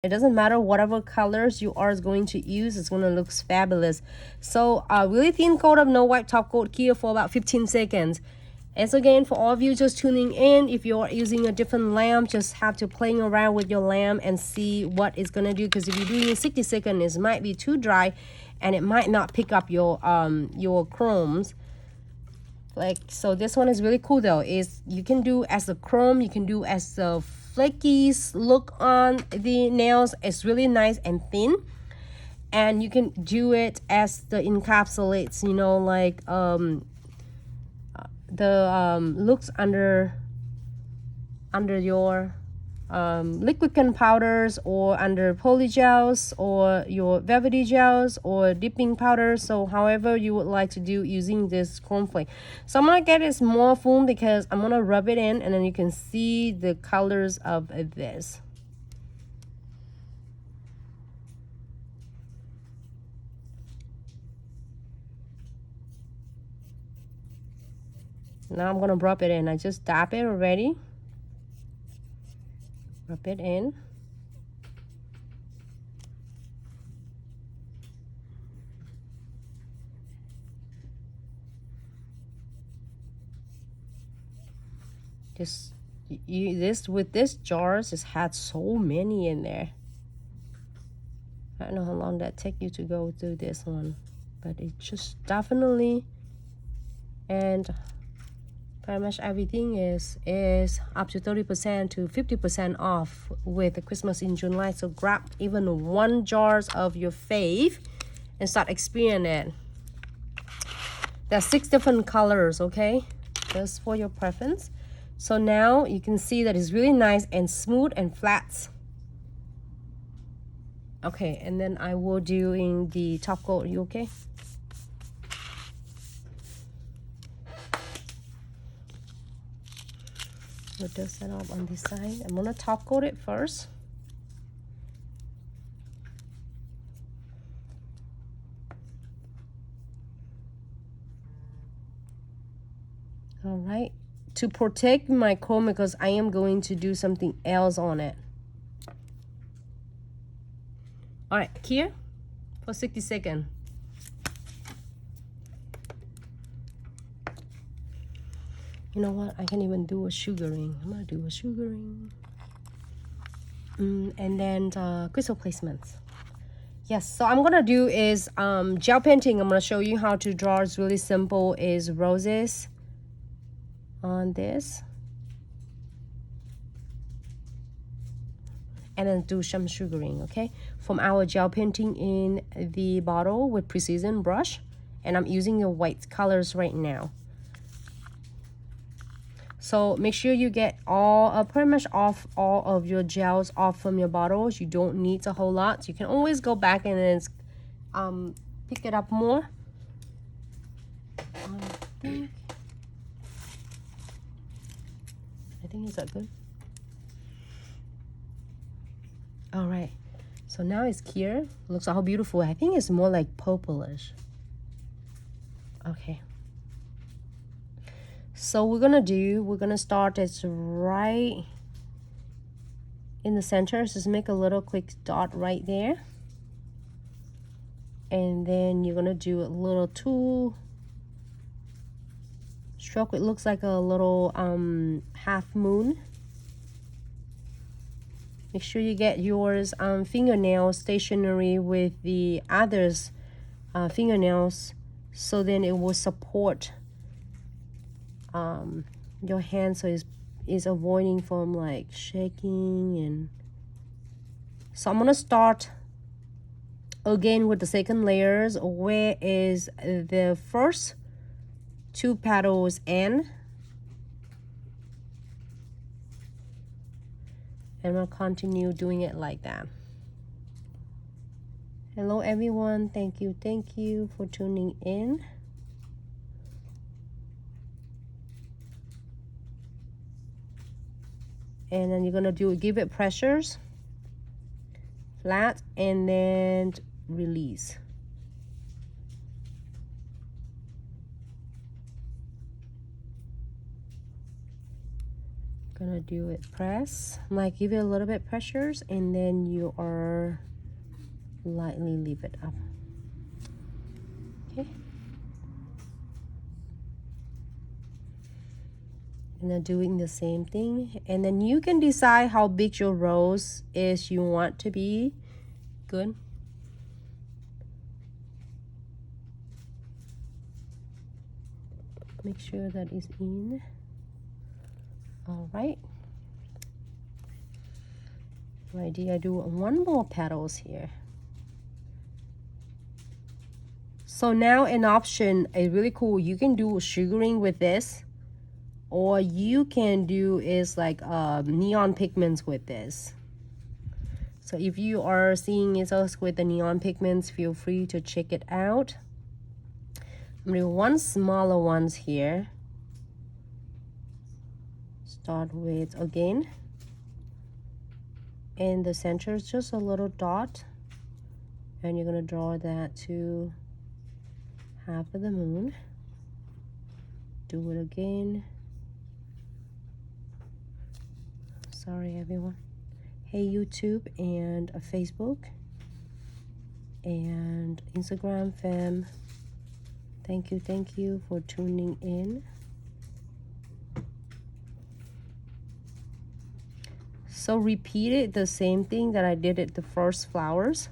It doesn't matter whatever colors you are going to use, it's going to look fabulous. So really thin coat of no wipe top coat here for about 15 seconds. As again, for all of you just tuning in, if you're using a different lamp, just have to playing around with your lamp and see what it's going to do. Because if you're doing 60 seconds, it might be too dry and it might not pick up your chromes. Like, so this one is really cool though. Is you can do as the chrome, you can do as the flakies look on the nails. It's really nice and thin, and you can do it as the encapsulates, you know, like the looks under your liquid powders, or under poly gels, or your velvety gels, or dipping powders. So however you would like to do using this chrome flake. So I'm gonna get it more foam because I'm gonna rub it in, and then you can see the colors of this. Now I'm gonna rub it in. I just dab it already. Rub it in. With this jars, it's had so many in there. I don't know how long that take you to go through this one, but it just definitely, and pretty much everything is up to 30% to 50% off with the Christmas in July. So grab even one jars of your fave and start experiencing it. There's 6 different colors, okay, just for your preference. So now you can see that it's really nice and smooth and flat. Okay, and then I will do in the top coat. You okay? We'll dust that up on this side. I'm gonna top coat it first. All right, to protect my chrome, because I am going to do something else on it. All right, here for 60 seconds. You know what? I can even do a sugaring. I'm gonna do a sugaring. And then crystal placements. Yes, so I'm gonna do is gel painting. I'm gonna show you how to draw. It's really simple. Is roses on this, and then do some sugaring. Okay, from our gel painting in the bottle with precision brush, and I'm using the white colors right now. So make sure you get all pretty much off all of your gels off from your bottles. You don't need a whole lot. You can always go back and then pick it up more. I think is that good? All right. So now it's clear. Looks how beautiful. I think it's more like purplish. Okay. So we're gonna start it right in the center. Just make a little quick dot right there, and then you're gonna do a little tool stroke. It looks like a little half moon. Make sure you get yours fingernail stationary with the others fingernails, so then it will support your hand, so is avoiding from like shaking. And so I'm gonna start again with the second layers, where is the first 2 petals end, and I'll continue doing it like that. Hello everyone, thank you for tuning in. And then you're gonna give it pressures, flat, and then release. Gonna do it press, like give it a little bit pressures, and then you are lightly leave it up. Okay. And then doing the same thing, and then you can decide how big your rose is you want to be. Good. Make sure that is in. All right. Ready? I do one more petals here. So now an option is really cool. You can do sugaring with this, or you can do is like neon pigments with this. So if you are seeing it with the neon pigments, feel free to check it out. I'm gonna do one smaller ones here. Start with again, in the center is just a little dot, and you're gonna draw that to half of the moon. Do it again. Sorry everyone. Hey YouTube and Facebook and Instagram fam. Thank you for tuning in. So repeat it the same thing that I did at the first flowers.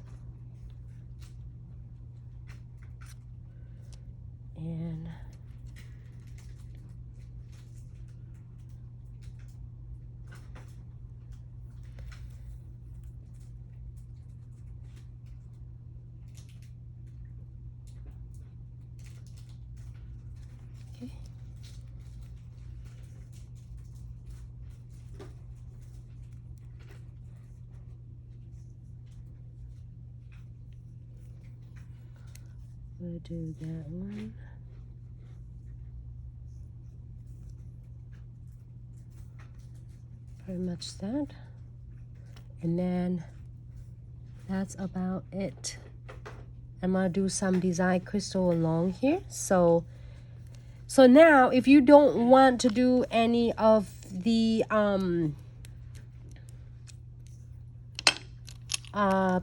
And okay. We'll do that one. Pretty much that. And then that's about it. I'm gonna do some design crystal along here. So now if you don't want to do any of the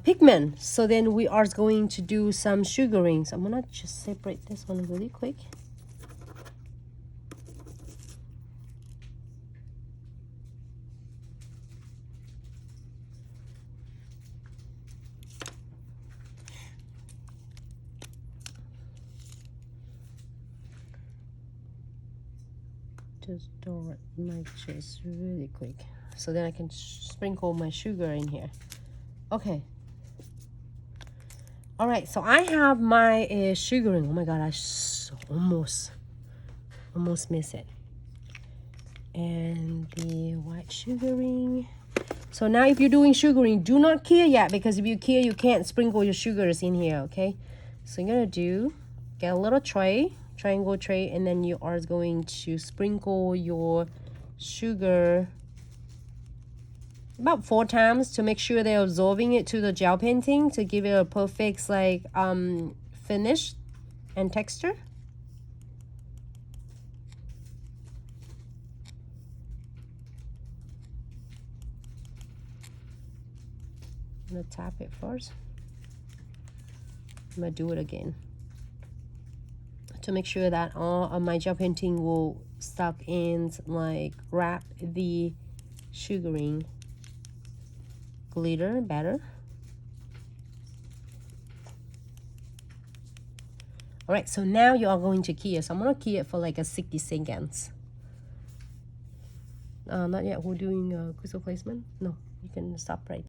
pigment, so then we are going to do some sugaring. So I'm gonna just separate this one really quick. Just draw my chest really quick, so then I can sprinkle my sugar in here. Okay. All right, so I have my sugaring. Oh my God, I almost miss it. And the white sugaring. So now if you're doing sugaring, do not cure yet, because if you cure, you can't sprinkle your sugars in here, okay? So you're gonna get a little tray, triangle tray, and then you are going to sprinkle your sugar about 4 times to make sure they're absorbing it to the gel painting to give it a perfect like finish and texture. I'm gonna tap it first. I'm gonna do it again to make sure that all of my gel painting will stuck in, like wrap the sugaring glitter better. All right, so now you are going to key it. So I'm gonna key it for like a 60 seconds. Not yet. We're doing crystal placement. No, you can stop right